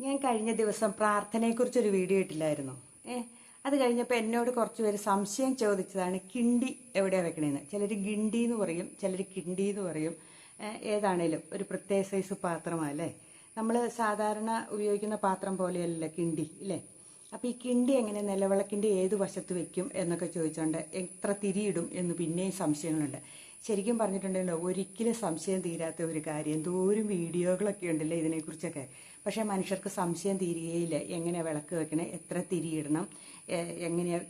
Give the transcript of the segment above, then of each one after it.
ഞാൻ കഴിഞ്ഞ ദിവസം പ്രാർത്ഥനയെക്കുറിച്ചൊരു വീഡിയോ ഇട്ടില്ലായിരുന്നു. അത് കഴിഞ്ഞപ്പോൾ എന്നോട് കുറച്ച് പേര് സംശയം ചോദിച്ചതാണ് കിണ്ടി എവിടെയാണ് വെക്കണേന്ന്. ചിലർ ഗിണ്ടി എന്ന് പറയും, ചിലർ കിണ്ടി എന്ന് പറയും. ഏതാണേലും ഒരു പ്രത്യേക സൈസ് പാത്രമല്ലേ. നമ്മൾ സാധാരണ ഉപയോഗിക്കുന്ന പാത്രം പോലെയല്ല കിണ്ടി ഇല്ലേ. അപ്പോൾ ഈ കിണ്ടി എങ്ങനെ, നിലവിളക്കിൻ്റെ ഏത് വശത്ത് വെക്കും എന്നൊക്കെ ചോദിച്ചുകൊണ്ട് എത്ര തിരിയിടും എന്ന് പിന്നെയും സംശയങ്ങളുണ്ട്. ശരിക്കും പറഞ്ഞിട്ടുണ്ടല്ലോ, ഒരിക്കലും സംശയം തീരാത്ത ഒരു കാര്യം. എന്തോരം വീഡിയോകളൊക്കെ ഉണ്ടല്ലോ ഇതിനെക്കുറിച്ചൊക്കെ. പക്ഷേ മനുഷ്യർക്ക് സംശയം തീരുകയില്ല. എങ്ങനെ വിളക്ക് വെക്കണേ, എത്ര തിരിയിടണം, എങ്ങനെയാണ്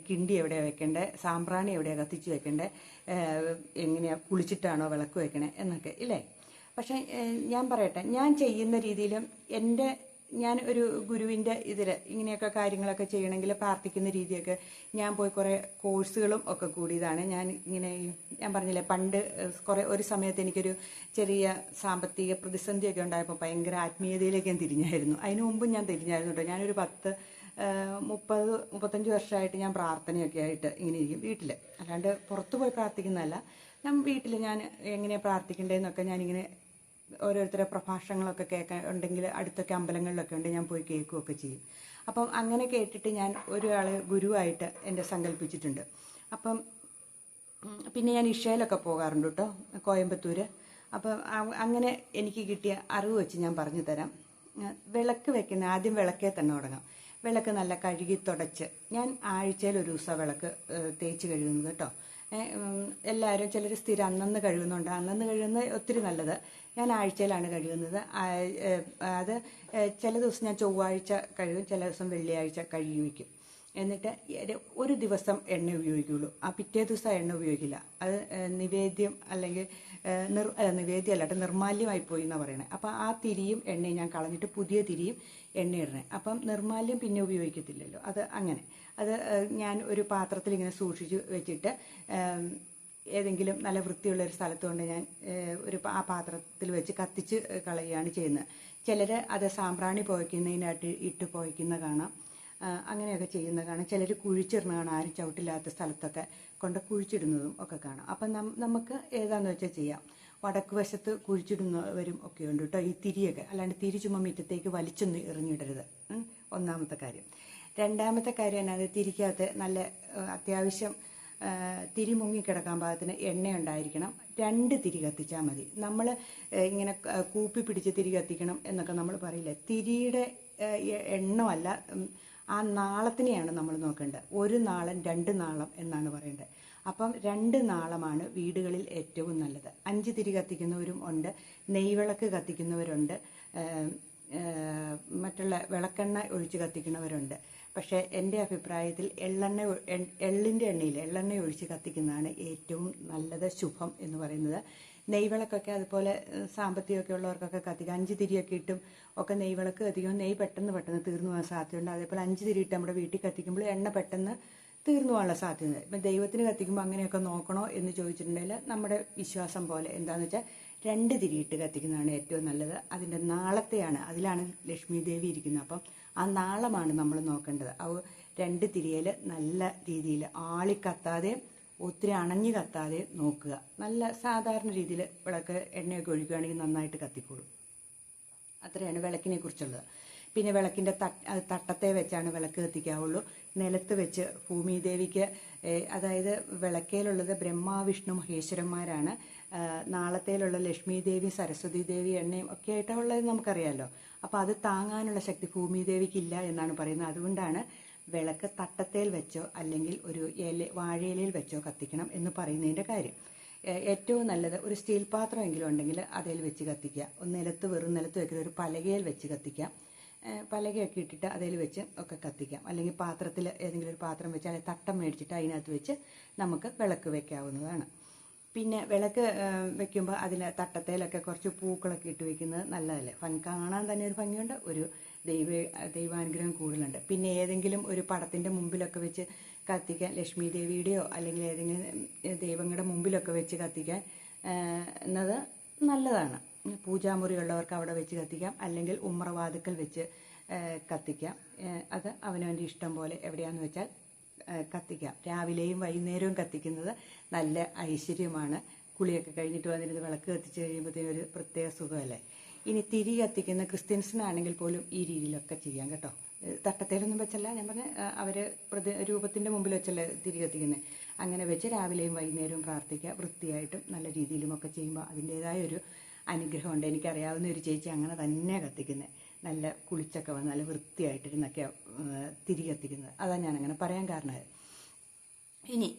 കിണ്ടി എവിടെയാണ് വെക്കേണ്ടത്, സാമ്പ്രാണി എവിടെയാണ് കത്തിച്ച് വെക്കേണ്ടത്, എങ്ങനെയാണ് കുളിച്ചിട്ടാണോ വിളക്ക് വെക്കണേ എന്നൊക്കെ ഇല്ലേ. പക്ഷേ ഞാൻ പറയട്ടെ, ഞാൻ ചെയ്യുന്ന രീതിയിലും ഞാൻ ഒരു ഗുരുവിൻ്റെ ഇതിൽ ഇങ്ങനെയൊക്കെ കാര്യങ്ങളൊക്കെ ചെയ്യണമെങ്കിൽ പ്രാർത്ഥിക്കുന്ന രീതിയൊക്കെ ഞാൻ പോയി കുറേ കോഴ്സുകളും ഒക്കെ കൂടിയതാണ്. ഞാൻ പറഞ്ഞില്ലേ, പണ്ട് ഒരു സമയത്ത് എനിക്കൊരു ചെറിയ സാമ്പത്തിക പ്രതിസന്ധിയൊക്കെ ഉണ്ടായപ്പോൾ ഭയങ്കര ആത്മീയതയിലേക്ക് ഞാൻ തിരിഞ്ഞായിരുന്നു. അതിനു മുമ്പും ഞാൻ തിരിഞ്ഞായിരുന്നു കേട്ടോ. ഞാനൊരു 35 വർഷമായിട്ട് ഞാൻ പ്രാർത്ഥനയൊക്കെ ആയിട്ട് ഇങ്ങനെ ഇരിക്കും വീട്ടിൽ. അല്ലാണ്ട് പുറത്തു പോയി പ്രാർത്ഥിക്കുന്നതല്ല. ഞാൻ വീട്ടിൽ ഞാൻ എങ്ങനെയാണ് പ്രാർത്ഥിക്കേണ്ടതെന്നൊക്കെ ഞാനിങ്ങനെ ഓരോരുത്തരുടെ പ്രഭാഷണങ്ങളൊക്കെ കേൾക്കാൻ ഉണ്ടെങ്കിൽ അടുത്തൊക്കെ അമ്പലങ്ങളിലൊക്കെ ഉണ്ട്, ഞാൻ പോയി കേൾക്കുകയൊക്കെ ചെയ്യും. അപ്പം അങ്ങനെ കേട്ടിട്ട് ഞാൻ ഒരാളെ ഗുരുവായിട്ട് എൻ്റെ സങ്കല്പിച്ചിട്ടുണ്ട്. അപ്പം പിന്നെ ഞാൻ ഇഷയിലൊക്കെ പോകാറുണ്ട് കേട്ടോ, കോയമ്പത്തൂർ. അപ്പം അങ്ങനെ എനിക്ക് കിട്ടിയ അറിവ് വെച്ച് ഞാൻ പറഞ്ഞു തരാം. വിളക്ക് വെക്കുന്ന ആദ്യം വിളക്കേ തന്നെ തുടങ്ങാം. വിളക്ക് നല്ല കഴുകി തുടച്ച്, ഞാൻ ആഴ്ചയിൽ ഒരു ദിവസം വിളക്ക് തേച്ച് കഴുകുന്നത് കേട്ടോ. എല്ലാവരും ചിലർ സ്ഥിരം അന്നന്ന് കഴുകുന്നുണ്ട്. അന്നന്ന് കഴുകുന്നത് ഒത്തിരി നല്ലത്. ഞാൻ ആഴ്ചയിലാണ് കഴുകുന്നത്. അത് ചില ദിവസം ഞാൻ ചൊവ്വാഴ്ച കഴുകും, ചില ദിവസം വെള്ളിയാഴ്ച കഴുകി വയ്ക്കും. എന്നിട്ട് ഒരു ദിവസം എണ്ണ ഉപയോഗിക്കുകയുള്ളൂ. ആ പിറ്റേ ദിവസം എണ്ണ ഉപയോഗിക്കില്ല. അത് നിവേദ്യം അല്ലെങ്കിൽ നിവേദ്യം അല്ലാട്ട് നിർമാല്യമായി പോയി എന്നാണ് പറയണേ. അപ്പം ആ തിരിയും എണ്ണയും ഞാൻ കളഞ്ഞിട്ട് പുതിയ തിരിയും എണ്ണയിടണേ. അപ്പം നിർമാല്യം പിന്നെ ഉപയോഗിക്കത്തില്ലല്ലോ. അത് ഞാൻ ഒരു പാത്രത്തിൽ ഇങ്ങനെ സൂക്ഷിച്ച് വെച്ചിട്ട് ഏതെങ്കിലും നല്ല വൃത്തിയുള്ള ഒരു സ്ഥലത്ത് കൊണ്ട് ഞാൻ ആ പാത്രത്തിൽ വെച്ച് കത്തിച്ച് കളയുകയാണ് ചെയ്യുന്നത്. ചിലർ അത് സാമ്പ്രാണി പുകയ്ക്കുന്നതിനായിട്ട് ഇട്ട് പുകയ്ക്കുന്ന കാണാം. അങ്ങനെയൊക്കെ ചെയ്യുന്ന കാണാം. ചിലർ കുഴിച്ചിടുന്ന കാണാം, ആരും ചവിട്ടില്ലാത്ത സ്ഥലത്തൊക്കെ കൊണ്ട് കുഴിച്ചിടുന്നതും ഒക്കെ കാണാം. അപ്പം നമുക്ക് ഏതാന്ന് വെച്ചാൽ ചെയ്യാം. വടക്ക് വശത്ത് കുഴിച്ചിടുന്നവരും ഒക്കെ ഉണ്ട് കേട്ടോ ഈ തിരിയൊക്കെ. അല്ലാണ്ട് തിരി ചുമ്മാ മുറ്റത്തേക്ക് വലിച്ചൊന്നും എറിഞ്ഞിടരുത്. ഒന്നാമത്തെ കാര്യം. രണ്ടാമത്തെ കാര്യം എന്നാണ്, തിരിക്കകത്ത് നല്ല അത്യാവശ്യം തിരി മുങ്ങിക്കിടക്കാൻ പാകത്തിന് എണ്ണ ഉണ്ടായിരിക്കണം. 2 തിരി കത്തിച്ചാൽ മതി. നമ്മൾ ഇങ്ങനെ കൂപ്പി പിടിച്ച് തിരി കത്തിക്കണം എന്നൊക്കെ നമ്മൾ പറയില്ലേ. തിരിയുടെ എണ്ണമല്ല, ആ നാളത്തിനെയാണ് നമ്മൾ നോക്കേണ്ടത്. 1 നാളം 2 നാളം എന്നാണ് പറയേണ്ടത്. അപ്പം 2 നാളമാണ് വീടുകളിൽ ഏറ്റവും നല്ലത്. 5 തിരി കത്തിക്കുന്നവരും ഉണ്ട്, നെയ്വിളക്ക് കത്തിക്കുന്നവരുണ്ട്, മറ്റുള്ള വിളക്കെണ്ണ ഒഴിച്ച് കത്തിക്കുന്നവരുണ്ട്. പക്ഷേ എൻ്റെ അഭിപ്രായത്തിൽ എള്ളെണ്ണ ഒഴിച്ച് കത്തിക്കുന്നതാണ് ഏറ്റവും നല്ലത്, ശുഭം എന്ന് പറയുന്നത്. നെയ്വിളക്കൊക്കെ അതുപോലെ സാമ്പത്തികമൊക്കെ ഉള്ളവർക്കൊക്കെ കത്തിക്കുക. 5 തിരിയൊക്കെ ഇട്ടും ഒക്കെ നെയ്വിളക്ക് കത്തിക്കുമ്പോൾ നെയ്യ് പെട്ടെന്ന് തീർന്നു പോകാൻ സാധ്യതയുണ്ട്. അതേപോലെ 5 തിരി ഇട്ട് നമ്മുടെ വീട്ടിൽ കത്തിക്കുമ്പോൾ എണ്ണ പെട്ടെന്ന് തീർന്നു പോകാനുള്ള സാധ്യത. ഇപ്പം ദൈവത്തിന് കത്തിക്കുമ്പോൾ അങ്ങനെയൊക്കെ നോക്കണോ എന്ന് ചോദിച്ചിട്ടുണ്ടെങ്കിൽ നമ്മുടെ വിശ്വാസം പോലെ എന്താണെന്ന് വെച്ചാൽ 2 തിരിയിട്ട് കത്തിക്കുന്നതാണ് ഏറ്റവും നല്ലത്. അതിൻ്റെ നാളത്തെയാണ്, അതിലാണ് ലക്ഷ്മി ദേവി ഇരിക്കുന്നത്. അപ്പം ആ നാളമാണ് നമ്മൾ നോക്കേണ്ടത്. ആ 2 തിരിയിൽ നല്ല രീതിയിൽ ആളിക്കത്താതെ ഒത്തിരി അണഞ്ഞു കത്താതെ നോക്കുക. നല്ല സാധാരണ രീതിയിൽ വിളക്ക് എണ്ണയൊക്കെ ഒഴിക്കുകയാണെങ്കിൽ നന്നായിട്ട് കത്തിക്കോളും. അത്രയാണ് വിളക്കിനെ കുറിച്ചുള്ളത്. പിന്നെ വിളക്കിൻ്റെ തട്ടത്തെ വെച്ചാണ് വിളക്ക് കത്തിക്കാവുള്ളൂ. നിലത്ത് വെച്ച് ഭൂമിദേവിക്ക്, അതായത് വിളക്കയിലുള്ളത് ബ്രഹ്മ വിഷ്ണു മഹേശ്വരന്മാരാണ്. നാളത്തേലുള്ള ലക്ഷ്മി ദേവി സരസ്വതി ദേവി എണ്ണയും ഒക്കെ ആയിട്ടുള്ളത് നമുക്കറിയാമല്ലോ. അപ്പോൾ അത് താങ്ങാനുള്ള ശക്തി ഭൂമിദേവിക്കില്ല എന്നാണ് പറയുന്നത്. അതുകൊണ്ടാണ് വിളക്ക് തട്ടത്തേൽ വെച്ചോ അല്ലെങ്കിൽ ഒരു വാഴയിലയിൽ വെച്ചോ കത്തിക്കണം എന്ന് പറയുന്നതിൻ്റെ കാര്യം. ഏറ്റവും നല്ലത് ഒരു സ്റ്റീൽ പാത്രമെങ്കിലും ഉണ്ടെങ്കിൽ അതിൽ വെച്ച് കത്തിക്കുക. വെറും നിലത്ത് വെക്കുന്ന ഒരു പലകയിൽ വെച്ച് കത്തിക്കാം. പലകയൊക്കെ ഇട്ടിട്ട് അതിൽ വെച്ച് ഒക്കെ കത്തിക്കാം. അല്ലെങ്കിൽ പാത്രത്തിൽ ഏതെങ്കിലും ഒരു പാത്രം വെച്ച് അല്ലെങ്കിൽ തട്ടം മേടിച്ചിട്ട് അതിനകത്ത് വെച്ച് നമുക്ക് വിളക്ക് വെക്കാവുന്നതാണ്. പിന്നെ വിളക്ക് വെക്കുമ്പോൾ അതിൽ തട്ടത്തേലൊക്കെ കുറച്ച് പൂക്കളൊക്കെ ഇട്ട് വെക്കുന്നത് നല്ലതല്ലേ. കാണാൻ തന്നെ ഒരു ഭംഗിയുണ്ട്, ഒരു ദൈവാനുഗ്രഹം കൂടുതലുണ്ട്. പിന്നെ ഏതെങ്കിലും ഒരു പടത്തിൻ്റെ മുമ്പിലൊക്കെ വെച്ച് കത്തിക്കാൻ, ലക്ഷ്മി ദേവിയുടെയോ അല്ലെങ്കിൽ ഏതെങ്കിലും ദൈവങ്ങളുടെ മുമ്പിലൊക്കെ വെച്ച് കത്തിക്കാൻ എന്നത് നല്ലതാണ്. പൂജാമുറിയുള്ളവർക്ക് അവിടെ വെച്ച് കത്തിക്കാം, അല്ലെങ്കിൽ ഉമ്മറവാതുക്കൽ വെച്ച് കത്തിക്കാം. അത് അവനവൻ്റെ ഇഷ്ടം പോലെ എവിടെയാണെന്ന് വെച്ചാൽ കത്തിക്കാം. രാവിലെയും വൈകുന്നേരവും കത്തിക്കുന്നത് നല്ല ഐശ്വര്യമാണ്. കുളിയൊക്കെ കഴിഞ്ഞിട്ട് വന്നിരുന്ന് വിളക്ക് കത്തിച്ച് കഴിയുമ്പോഴത്തേനും ഒരു പ്രത്യേക സുഖമല്ലേ. ഇനി തിരി കത്തിക്കുന്ന ക്രിസ്ത്യൻസിനാണെങ്കിൽ പോലും ഈ രീതിയിലൊക്കെ ചെയ്യാം കേട്ടോ. തട്ടത്തേലൊന്നും വെച്ചല്ല, ഞാൻ പറഞ്ഞ അവർ രൂപത്തിൻ്റെ മുമ്പിൽ വെച്ചല്ലേ തിരി കത്തിക്കുന്നത്. അങ്ങനെ വെച്ച് രാവിലെയും വൈകുന്നേരവും പ്രാർത്ഥിക്കുക. വൃത്തിയായിട്ടും നല്ല രീതിയിലുമൊക്കെ ചെയ്യുമ്പോൾ അതിൻ്റേതായ ഒരു അനുഗ്രഹമുണ്ട്. എനിക്കറിയാവുന്ന ഒരു ചേച്ചി അങ്ങനെ തന്നെ കത്തിക്കുന്നത്, നല്ല കുളിച്ചൊക്കെ വന്ന് നല്ല വൃത്തിയായിട്ടിരുന്നൊക്കെ തിരി കത്തിക്കുന്നത്. അതാണ് ഞാനങ്ങനെ പറയാൻ കാരണമായത്. ഇനി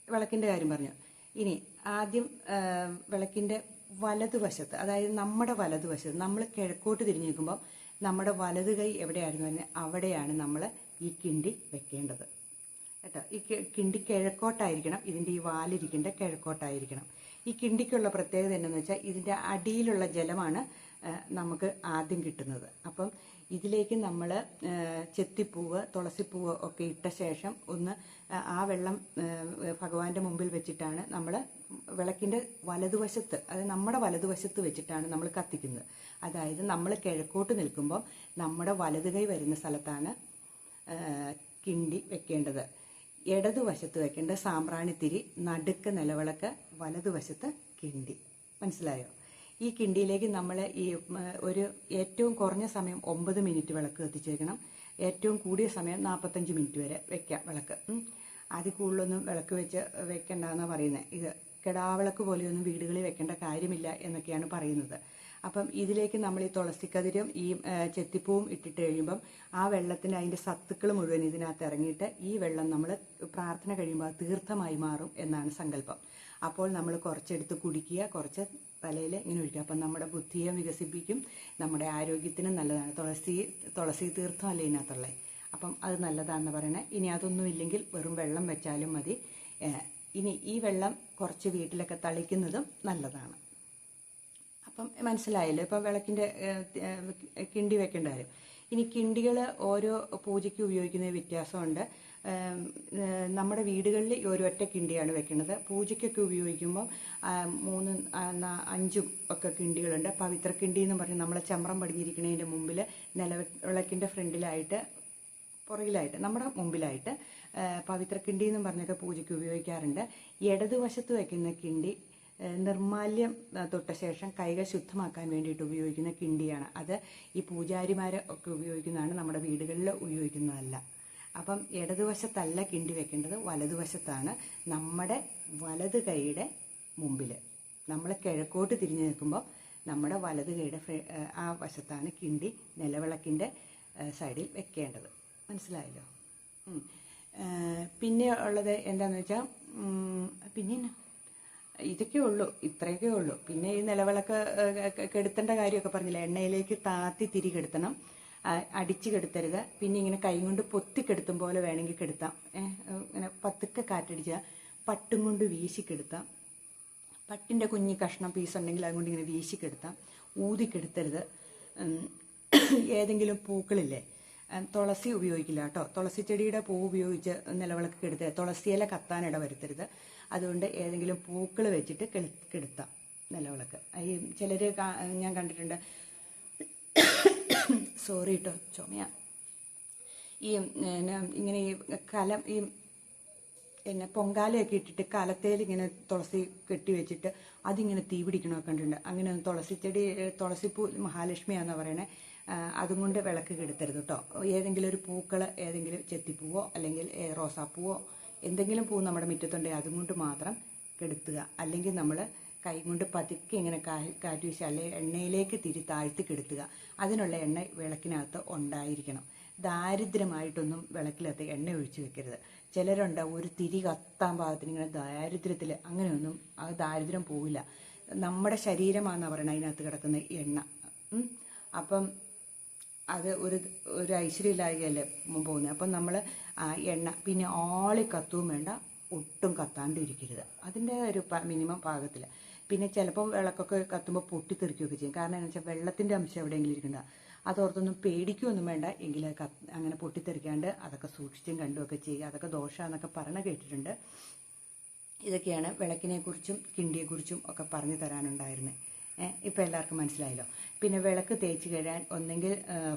വിളക്കിൻ്റെ കാര്യം പറഞ്ഞു. ഇനി ആദ്യം വിളക്കിൻ്റെ വലതുവശത്ത്, അതായത് നമ്മുടെ വലതുവശത്ത്, നമ്മൾ കിഴക്കോട്ട് തിരിഞ്ഞു നിൽക്കുമ്പോൾ നമ്മുടെ വലത് കൈ എവിടെയായിരുന്നു തന്നെ അവിടെയാണ് നമ്മൾ ഈ കിണ്ടി വെക്കേണ്ടത് കേട്ടോ. ഈ കിണ്ടി കിഴക്കോട്ടായിരിക്കണം, ഇതിൻ്റെ ഈ വാലിരിക്കേണ്ട കിഴക്കോട്ടായിരിക്കണം. ഈ കിണ്ടിക്കുള്ള പ്രത്യേകത എന്താണെന്ന് വെച്ചാൽ ഇതിൻ്റെ അടിയിലുള്ള ജലമാണ് നമുക്ക് ആദ്യം കിട്ടുന്നത്. അപ്പം ഇതിലേക്ക് നമ്മൾ ചെത്തിപ്പൂവ്, തുളസിപ്പൂവ് ഒക്കെ ഇട്ട ശേഷം ഒന്ന് ആ വെള്ളം ഭഗവാന്റെ മുമ്പിൽ വെച്ചിട്ടാണ് നമ്മൾ വിളക്കിൻ്റെ വലതുവശത്ത്, അതായത് നമ്മുടെ വലതുവശത്ത് വെച്ചിട്ടാണ് നമ്മൾ കത്തിക്കുന്നത്. അതായത് നമ്മൾ കിഴക്കോട്ട് നിൽക്കുമ്പോൾ നമ്മുടെ വലത് കൈ വരുന്ന സ്ഥലത്താണ് കിണ്ടി വെക്കേണ്ടത്. ഇടതുവശത്ത് വെക്കേണ്ട സാമ്പ്രാണിത്തിരി, നടുക്ക് നിലവിളക്ക്, വലതുവശത്ത് കിണ്ടി. മനസ്സിലായോ? ഈ കിണ്ടിയിലേക്ക് നമ്മൾ ഈ ഒരു ഏറ്റവും കുറഞ്ഞ സമയം 9 മിനിറ്റ് വിളക്ക് കത്തിച്ച് വെക്കണം. ഏറ്റവും കൂടിയ സമയം 45 മിനിറ്റ് വരെ വെക്കാം വിളക്ക്. അതിൽ കൂടുതലൊന്നും വിളക്ക് വെച്ച് വെക്കണ്ടെന്നാണ് പറയുന്നത്. ഇത് കിടാവിളക്ക് പോലെയൊന്നും വീടുകളിൽ വെക്കേണ്ട കാര്യമില്ല എന്നൊക്കെയാണ് പറയുന്നത്. അപ്പം ഇതിലേക്ക് നമ്മൾ ഈ തുളസിക്കതിരും ഈ ചെത്തിപ്പൂവും ഇട്ടിട്ട് കഴിയുമ്പം ആ വെള്ളത്തിന് അതിൻ്റെ സത്തുക്കൾ മുഴുവൻ ഇതിനകത്ത് ഇറങ്ങിയിട്ട് ഈ വെള്ളം നമ്മൾ പ്രാർത്ഥന കഴിയുമ്പോൾ തീർത്ഥമായി മാറും എന്നാണ് സങ്കല്പം. അപ്പോൾ നമ്മൾ കുറച്ചെടുത്ത് കുടിക്കുക, കുറച്ച് തലയിൽ ഇങ്ങനെ ഒഴിക്കുക. അപ്പം നമ്മുടെ ബുദ്ധിയെ വികസിപ്പിക്കും, നമ്മുടെ ആരോഗ്യത്തിനും നല്ലതാണ്. തുളസി തീർത്ഥമല്ലേ ഇതിനകത്തുള്ളത്. അപ്പം അത് നല്ലതാണെന്ന് പറയണേ. ഇനി അതൊന്നും ഇല്ലെങ്കിൽ വെറും വെള്ളം വെച്ചാലും മതി. ഇനി ഈ വെള്ളം കുറച്ച് വീട്ടിലൊക്കെ തളിക്കുന്നതും നല്ലതാണ്. അപ്പം മനസ്സിലായല്ലോ. ഇപ്പം വിളക്കിൻ്റെ കിണ്ടി വെക്കേണ്ട കാര്യം. ഇനി കിണ്ടികൾ ഓരോ പൂജയ്ക്ക് ഉപയോഗിക്കുന്ന വ്യത്യാസമുണ്ട്. നമ്മുടെ വീടുകളിൽ ഒരു ഒറ്റ കിണ്ടിയാണ് വെക്കുന്നത്. പൂജയ്ക്കൊക്കെ ഉപയോഗിക്കുമ്പോൾ 3, 5 ഒക്കെ കിണ്ടികളുണ്ട്. പവിത്ര കിണ്ടി എന്ന് പറഞ്ഞ് നമ്മളെ ചമ്രം പടിഞ്ഞിരിക്കുന്നതിൻ്റെ മുമ്പിൽ നിലവിളക്കിൻ്റെ ഫ്രണ്ടിലായിട്ട്, പുറകിലായിട്ട്, നമ്മുടെ മുമ്പിലായിട്ട് പവിത്ര കിണ്ടി എന്ന് പറഞ്ഞൊക്കെ പൂജയ്ക്ക് ഉപയോഗിക്കാറുണ്ട്. ഇടതുവശത്ത് വയ്ക്കുന്ന കിണ്ടി നിർമാല്യം തൊട്ട ശേഷം കൈകൾ ശുദ്ധമാക്കാൻ വേണ്ടിയിട്ട് ഉപയോഗിക്കുന്ന കിണ്ടിയാണ്. അത് ഈ പൂജാരിമാർ ഒക്കെ ഉപയോഗിക്കുന്നതാണ്, നമ്മുടെ വീടുകളിൽ ഉപയോഗിക്കുന്നതല്ല. അപ്പം ഇടതുവശത്തല്ല കിണ്ടി വെക്കേണ്ടത്, വലതുവശത്താണ്. നമ്മുടെ വലത് കൈയുടെ മുമ്പിൽ നമ്മൾ കിഴക്കോട്ട് തിരിഞ്ഞു നിൽക്കുമ്പോൾ നമ്മുടെ വലത് കൈയുടെ ആ വശത്താണ് കിണ്ടി നിലവിളക്കിൻ്റെ സൈഡിൽ വെക്കേണ്ടത്. മനസ്സിലായല്ലോ? പിന്നെ ഉള്ളത് എന്താണെന്ന് വെച്ചാൽ, പിന്നെ ഇതൊക്കെ ഉള്ളൂ, ഇത്രയൊക്കെ ഉള്ളൂ. പിന്നെ ഈ നിലവിളക്ക് കെടുത്തേണ്ട കാര്യമൊക്കെ പറഞ്ഞില്ല. എണ്ണയിലേക്ക് താത്തി തിരി കെടുത്തണം, അടിച്ച് കെടുത്തരുത്. പിന്നെ ഇങ്ങനെ കൈ കൊണ്ട് പൊത്തി കെടുത്തും പോലെ വേണമെങ്കിൽ കെടുത്താം. ഇങ്ങനെ പതുക്കെ കാറ്റടിച്ചാൽ പട്ടും കൊണ്ട് വീശിക്കെടുത്താം. പട്ടിൻ്റെ കുഞ്ഞി കഷ്ണം പീസ് ഉണ്ടെങ്കിൽ അതുകൊണ്ട് ഇങ്ങനെ വീശിക്കെടുത്താം. ഊതിക്കെടുത്തരുത്. ഏതെങ്കിലും പൂക്കളില്ലേ, തുളസി ഉപയോഗിക്കില്ല കേട്ടോ. തുളസി ചെടിയുടെ പൂ ഉപയോഗിച്ച് നിലവിളക്ക് കെടുത്തരുത്. തുളസിയില കത്താനിട വരുത്തരുത്. അതുകൊണ്ട് ഏതെങ്കിലും പൂക്കൾ വെച്ചിട്ട് കെടുത്താം നിലവിളക്ക്. ഈ ചിലർ ഞാൻ കണ്ടിട്ടുണ്ട്, സോറി കേട്ടോ, ചുമയാ, ഈ ഇങ്ങനെ ഈ കലം, ഈ പൊങ്കാലയൊക്കെ ഇട്ടിട്ട് കലത്തേൽ ഇങ്ങനെ തുളസി കെട്ടി വെച്ചിട്ട് അതിങ്ങനെ തീ പിടിക്കണമൊക്കെ കണ്ടിട്ടുണ്ട്. അങ്ങനെ തുളസിപ്പൂ മഹാലക്ഷ്മിയാണെന്നാണ് പറയണേ. അതും കൊണ്ട് വിളക്ക് കെടുത്തരുത് കേട്ടോ. ഏതെങ്കിലും ഒരു പൂക്കൾ, ഏതെങ്കിലും ചെത്തിപ്പൂവോ അല്ലെങ്കിൽ റോസാപ്പൂവോ എന്തെങ്കിലും പൂ നമ്മുടെ മുറ്റത്തുണ്ടെങ്കിൽ അതും കൊണ്ട് മാത്രം കെടുത്തുക. അല്ലെങ്കിൽ നമ്മൾ കൈ കൊണ്ട് പതുക്കെ ഇങ്ങനെ കാറ്റ് വീശി അല്ലെങ്കിൽ എണ്ണയിലേക്ക് താഴ്ത്തി കെടുത്തുക. അതിനുള്ള എണ്ണ വിളക്കിനകത്ത് ഉണ്ടായിരിക്കണം. ദാരിദ്ര്യമായിട്ടൊന്നും വിളക്കിനകത്ത് എണ്ണ ഒഴിച്ച് വെക്കരുത്. ചിലരുണ്ട് ഒരു തിരി കത്താൻ പാകത്തിന് ഇങ്ങനെ ദാരിദ്ര്യത്തിൽ, അങ്ങനെയൊന്നും ആ ദാരിദ്ര്യം പോവില്ല. നമ്മുടെ ശരീരമാണെന്നാണ് പറയുന്നത് അതിനകത്ത് കിടക്കുന്ന എണ്ണ. അപ്പം അത് ഒരു ഐശ്വര്യമില്ലായ്കയല്ലേ പോകുന്നത്. അപ്പം നമ്മൾ എണ്ണ പിന്നെ ആളി കത്തുകയും വേണ്ട, ഒട്ടും കത്താണ്ടിരിക്കരുത്. അതിൻ്റെ ഒരു മിനിമം പാകത്തിൽ. പിന്നെ ചിലപ്പം വിളക്കൊക്കെ കത്തുമ്പോൾ പൊട്ടിത്തെറിക്കുകയൊക്കെ ചെയ്യും. കാരണം എന്താ വെച്ചാൽ വെള്ളത്തിൻ്റെ അംശം എവിടെയെങ്കിലും ഇരിക്കണ്ട. അതോർത്തൊന്നും പേടിക്കുകയൊന്നും വേണ്ട. എങ്കിൽ അങ്ങനെ പൊട്ടിത്തെറിക്കാണ്ട് അതൊക്കെ സൂക്ഷിച്ചും കണ്ടുമൊക്കെ ചെയ്യുക. അതൊക്കെ ദോഷമാണെന്നൊക്കെ പറഞ്ഞ് കേട്ടിട്ടുണ്ട്. ഇതൊക്കെയാണ് വിളക്കിനെക്കുറിച്ചും കിണ്ടിയെക്കുറിച്ചും ഒക്കെ പറഞ്ഞു തരാനുണ്ടായിരുന്നത്. ഇപ്പോൾ എല്ലാവർക്കും മനസ്സിലായല്ലോ. പിന്നെ വിളക്ക് തേച്ച് കഴുകാൻ ഒന്നെങ്കിൽ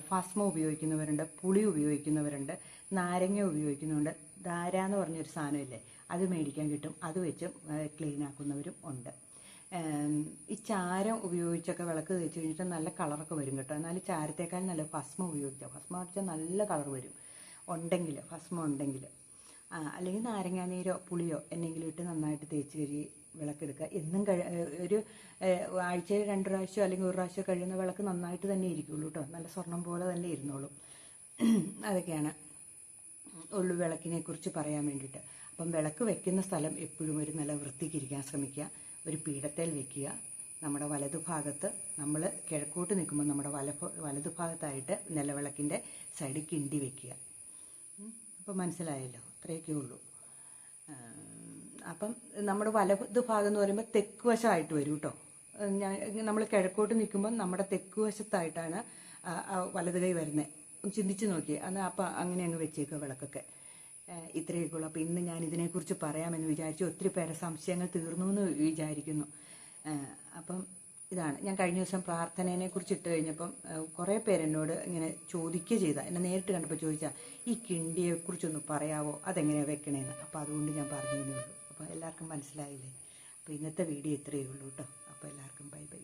ഭസ്മം ഉപയോഗിക്കുന്നവരുണ്ട്, പുളി ഉപയോഗിക്കുന്നവരുണ്ട്, നാരങ്ങ ഉപയോഗിക്കുന്നുണ്ട്. ധാര എന്ന് പറഞ്ഞൊരു സാധനമില്ലേ, അത് മേടിക്കാൻ കിട്ടും. അത് വെച്ച് ക്ലീൻ ആക്കുന്നവരും ഉണ്ട്. ഈ ചാരം ഉപയോഗിച്ചൊക്കെ വിളക്ക് തേച്ച് കഴിഞ്ഞിട്ട് നല്ല കളറൊക്കെ വരും കേട്ടോ. എന്നാൽ ചാരത്തേക്കാൾ നല്ല ഭസ്മം ഉപയോഗിച്ചാൽ, ഭസ്മം അടിച്ചാൽ നല്ല കളർ വരും ഉണ്ടെങ്കിൽ, ഭസ്മം ഉണ്ടെങ്കിൽ. അല്ലെങ്കിൽ നാരങ്ങാനീരോ പുളിയോ എന്തെങ്കിലും ഇട്ട് നന്നായിട്ട് തേച്ച് കഴുകി വിളക്കെടുക്കുക. എന്നും ഒരു ആഴ്ചയിൽ 2 പ്രാവശ്യം അല്ലെങ്കിൽ 1 പ്രാവശ്യം കഴിയുന്ന വിളക്ക് നന്നായിട്ട് തന്നെ ഇരിക്കുള്ളൂ കേട്ടോ. നല്ല സ്വർണം പോലെ തന്നെ ഇരുന്നോളും. അതൊക്കെയാണ് ഉള്ളു വിളക്കിനെ കുറിച്ച് പറയാൻ വേണ്ടിയിട്ട്. അപ്പം വിളക്ക് വെക്കുന്ന സ്ഥലം എപ്പോഴും ഒരു നല്ല വൃത്തിക്കിരിക്കാൻ ശ്രമിക്കുക. ഒരു പീഠത്തേൽ വെക്കുക. നമ്മുടെ വലതുഭാഗത്ത്, നമ്മൾ കിഴക്കോട്ട് നിൽക്കുമ്പോൾ നമ്മുടെ വലതുഭാഗത്തായിട്ട് നിലവിളക്കിൻ്റെ സൈഡിൽ കിണ്ടി വെക്കുക. അപ്പം മനസ്സിലായല്ലോ, അത്രയൊക്കെ ഉള്ളൂ. അപ്പം നമ്മുടെ വലതുഭാഗം എന്ന് പറയുമ്പോൾ തെക്ക് വശമായിട്ട് വരും കേട്ടോ. നമ്മൾ കിഴക്കോട്ട് നിൽക്കുമ്പം നമ്മുടെ തെക്ക് വശത്തായിട്ടാണ് വലത് കൈ വരുന്നത്. ചിന്തിച്ച് നോക്കി എന്നാൽ അപ്പം അങ്ങനെ അങ്ങ് വെച്ചേക്കുക വിളക്കൊക്കെ. ഇത്രയൊക്കെ ഉള്ളൂ. അപ്പോൾ ഇന്ന് ഞാൻ ഇതിനെക്കുറിച്ച് പറയാമെന്ന് വിചാരിച്ചു. ഒത്തിരി പേരെ സംശയങ്ങൾ തീർന്നു എന്ന് വിചാരിക്കുന്നു. അപ്പം ഇതാണ് ഞാൻ കഴിഞ്ഞ ദിവസം പ്രാർത്ഥനയെ കുറിച്ച് ഇട്ട് കഴിഞ്ഞപ്പം കുറേ പേരെന്നോട് ഇങ്ങനെ ചോദിക്കുക ചെയ്താൽ, എന്നെ നേരിട്ട് കണ്ടപ്പോൾ ചോദിച്ചാൽ ഈ കിണ്ടിയെക്കുറിച്ചൊന്ന് പറയാവോ, അതെങ്ങനെയാണ് വെക്കണേന്ന്. അപ്പോൾ അതുകൊണ്ട് ഞാൻ പറഞ്ഞതേ ഉള്ളൂ. അപ്പോൾ എല്ലാവർക്കും മനസ്സിലായില്ലേ. അപ്പോൾ ഇന്നത്തെ വീഡിയോ ഇത്രയേ ഉള്ളൂ കേട്ടോ. അപ്പോൾ എല്ലാവർക്കും ബൈ ബൈ.